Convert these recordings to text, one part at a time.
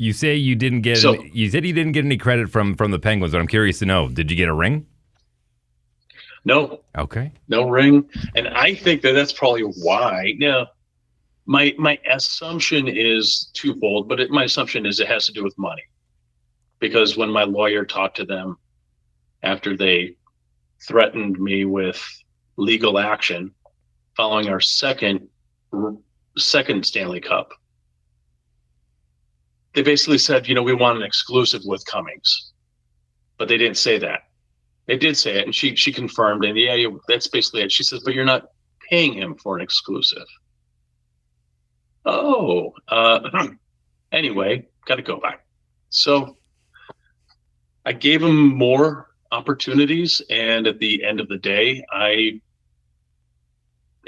You say you didn't get. So You said you didn't get any credit from the Penguins, but I'm curious to know: did you get a ring? no, Okay. no ring, and I think that that's probably why. Now, my assumption is twofold, but my assumption is it has to do with money, because when my lawyer talked to them after they threatened me with legal action following our second Stanley Cup, they basically said, we want an exclusive with Cummings, but they didn't say that. They did say it, and she confirmed, and that's basically it. She says, but you're not paying him for an exclusive. Oh, anyway, got to go back. So I gave him more opportunities, and at the end of the day,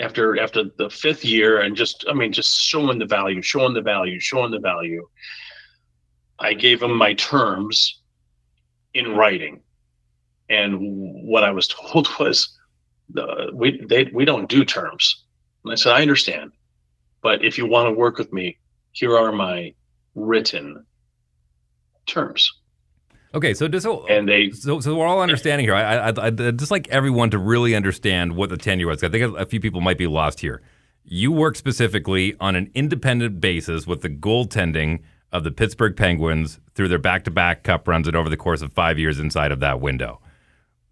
after the fifth year, and just showing the value, I gave him my terms in writing. And what I was told was, we don't do terms. And I said, I understand, but if you want to work with me, here are my written terms. Okay, so we're all understanding here. I'd just like everyone to really understand what the tenure was. I think a few people might be lost here. You work specifically on an independent basis with the goaltending of the Pittsburgh Penguins through their back-to-back cup runs and over the course of 5 years inside of that window.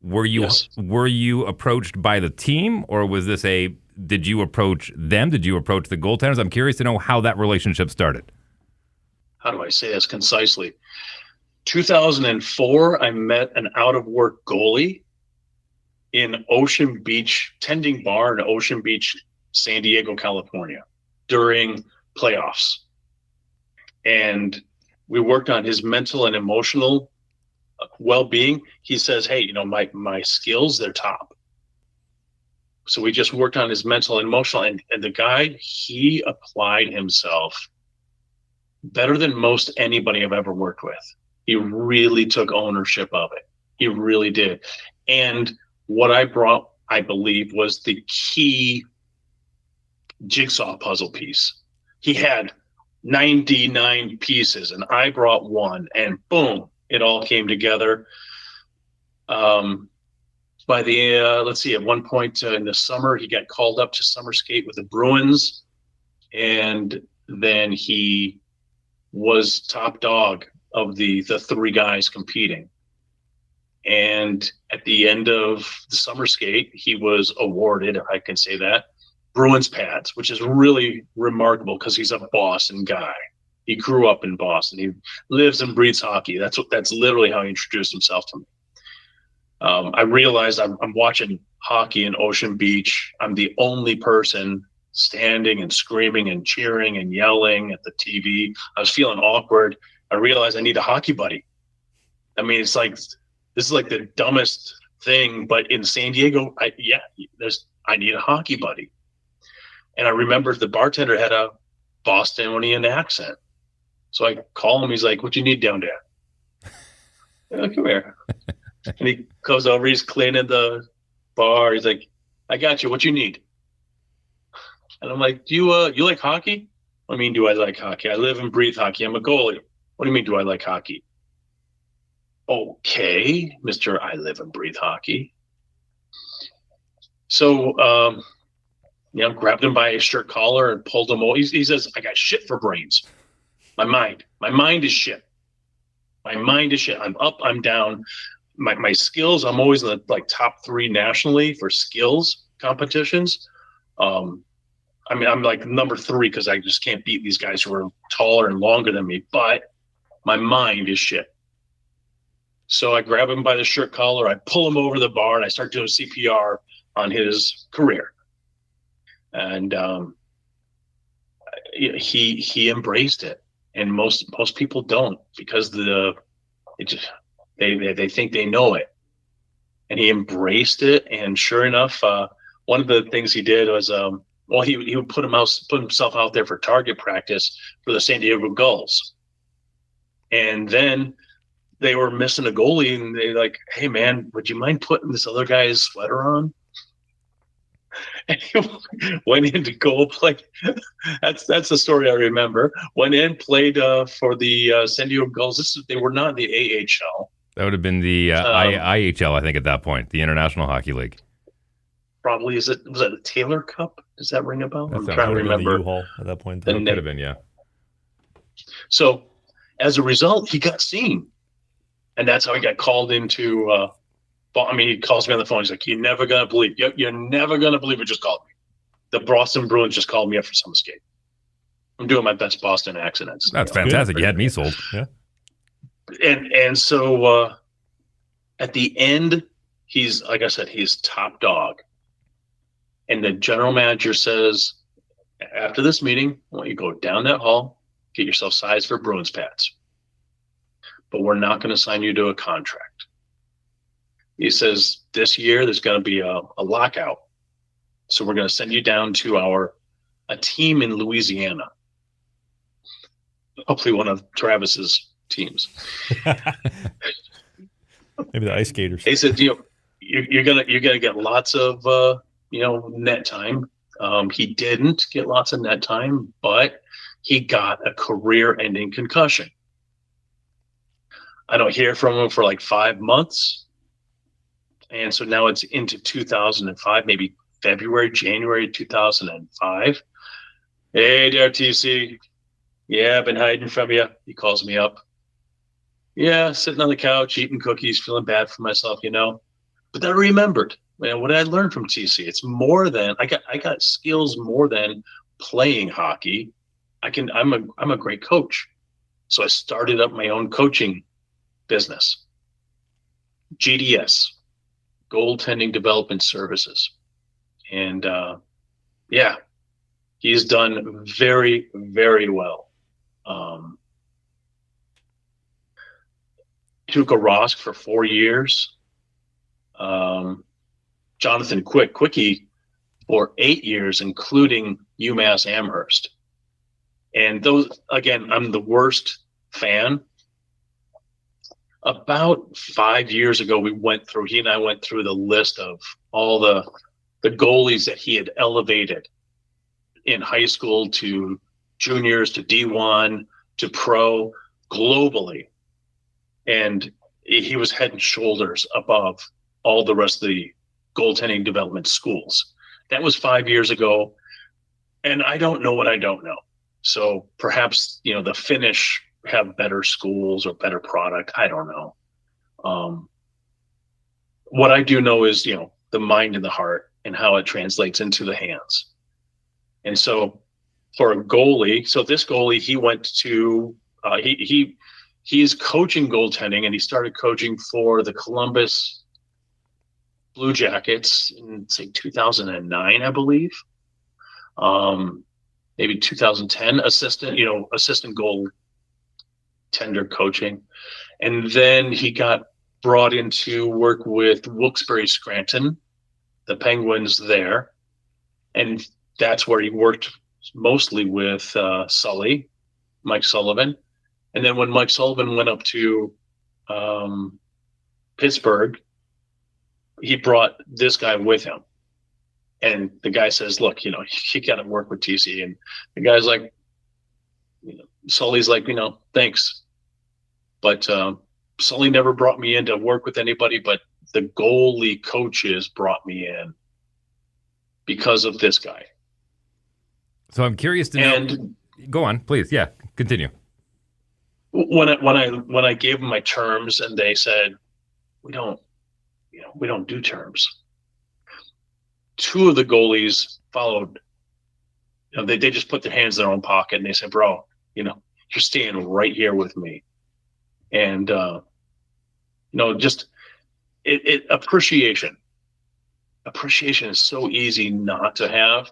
Were you approached by the team, or was this did you approach them? Did you approach the goaltenders? I'm curious to know how that relationship started. How do I say this concisely? 2004, I met an out-of-work goalie in Ocean Beach, tending bar in Ocean Beach, San Diego, California, during playoffs. And we worked on his mental and emotional well-being. He says, hey, my skills, they're top. So we just worked on his mental and emotional, and the guy, he applied himself better than most anybody I've ever worked with. He really took ownership of it. He really did. And what I brought, I believe, was the key jigsaw puzzle piece. He had 99 pieces, and I brought one, and boom, it all came together. By the, let's see, at one point in the summer, he got called up to summer skate with the Bruins, and then he was top dog of the three guys competing. And at the end of the summer skate, he was awarded, if I can say that, Bruins pads, which is really remarkable because he's a Boston guy. He grew up in Boston. He lives and breathes hockey. That's literally how he introduced himself to me. I realized I'm watching hockey in Ocean Beach. I'm the only person standing and screaming and cheering and yelling at the TV. I was feeling awkward. I realized I need a hockey buddy. I mean, this is like the dumbest thing, but in San Diego, I need a hockey buddy. And I remember the bartender had a Bostonian accent. So I call him. He's like, what you need down there? Like, come here. And he goes over. He's cleaning the bar. He's like, I got you. What you need? And I'm like, do you like hockey? What do you mean, do I like hockey? I live and breathe hockey. I'm a goalie. What do you mean, do I like hockey? Okay, Mr. I live and breathe hockey. So, grabbed him by his shirt collar and pulled him over. He says, I got shit for brains. My mind is shit. I'm up, I'm down. My skills, I'm always in the top 3 nationally for skills competitions. I'm like number 3 because I just can't beat these guys who are taller and longer than me, but my mind is shit. So I grab him by the shirt collar, I pull him over the bar, and I start doing CPR on his career. And he embraced it, and most people don't, because they think they know it, and he embraced it. And sure enough, one of the things he did was he would put himself out there for target practice for the San Diego Gulls, and then they were missing a goalie, and they like, hey man, would you mind putting this other guy's sweater on? And he went in to go play. That's the story I remember. Went in, played for the San Diego Gulls. They were not the AHL. That would have been the IHL, I think, at that point, the International Hockey League. Probably was that the Taylor Cup? Does that ring a bell? I'm trying to remember. The U-Haul at that point. It could have been, yeah. So, as a result, he got seen, and that's how he got called into. He calls me on the phone. He's like, "You're never gonna believe. You're never gonna believe what just called me. The Boston Bruins just called me up for some escape." I'm doing my best Boston accent. That's fantastic. You had me sold. Yeah. And so at the end, he's, like I said, he's top dog. And the general manager says, after this meeting, I want you to go down that hall, get yourself sized for Bruins pads. But we're not going to sign you to a contract. He says, this year there's going to be a lockout. So we're going to send you down to a team in Louisiana. Hopefully one of Travis's teams. Maybe the ice skaters. He said, you're gonna get lots of net time. He didn't get lots of net time, but he got a career-ending concussion. I don't hear from him for like 5 months, and so now it's into 2005, maybe January 2005. Hey there, TC. Yeah, I've been hiding from you. He calls me up. Yeah, sitting on the couch, eating cookies, feeling bad for myself, But then I remembered, man, what did I learn from TC? It's more than I got skills more than playing hockey. I'm a great coach. So I started up my own coaching business. GDS, Goaltending Development Services. And he's done very, very well. Tuukka Rask for 4 years. Jonathan Quickie for 8 years, including UMass Amherst. And those, again, I'm the worst fan. About 5 years ago, he and I went through the list of all the goalies that he had elevated in high school to juniors to D1 to pro globally. And he was head and shoulders above all the rest of the goaltending development schools. That was 5 years ago. And I don't know what I don't know. So perhaps, the Finnish have better schools or better product. I don't know. What I do know is, the mind and the heart and how it translates into the hands. And so for a goalie, this goalie, he went to, he's coaching goaltending, and he started coaching for the Columbus Blue Jackets in, say, 2009, I believe. Maybe 2010, assistant goaltender coaching. And then he got brought in to work with Wilkes-Barre Scranton, the Penguins there. And that's where he worked mostly with Mike Sullivan. And then when Mike Sullivan went up to Pittsburgh, he brought this guy with him. And the guy says, look, you got to work with TC. And the guy's like, Sully's like, thanks. But Sully never brought me in to work with anybody, but the goalie coaches brought me in because of this guy. So I'm curious to know. Go on, please. Yeah, continue. When I gave them my terms, and they said, we don't do terms. Two of the goalies followed. They just put their hands in their own pocket, and they said, bro, you're staying right here with me. And, just appreciation. Appreciation is so easy not to have,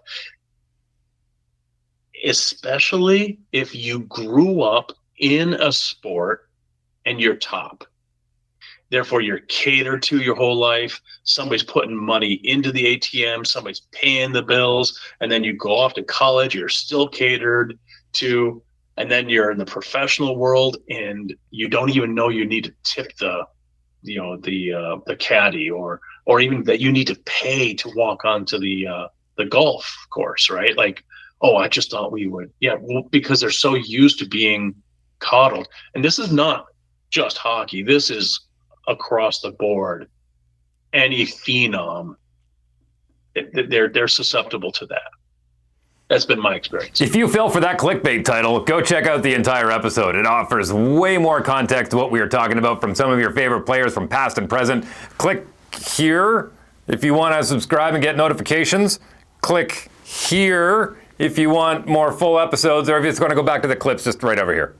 especially if you grew up in a sport and you're top. Therefore, you're catered to your whole life. Somebody's putting money into the ATM. Somebody's paying the bills. And then you go off to college. You're still catered to. And then you're in the professional world, and you don't even know you need to tip the caddy or or even that you need to pay to walk onto the golf course, right? Like, oh, I just thought we would. Yeah, well, because they're so used to being coddled. And this is not just hockey. This is across the board. Any phenom, they're susceptible to that. That's been my experience. If you fell for that clickbait title, go check out the entire episode. It offers way more context to what we are talking about from some of your favorite players from past and present. Click here if you want to subscribe and get notifications. Click here if you want more full episodes, or if it's going to go back to the clips just right over here.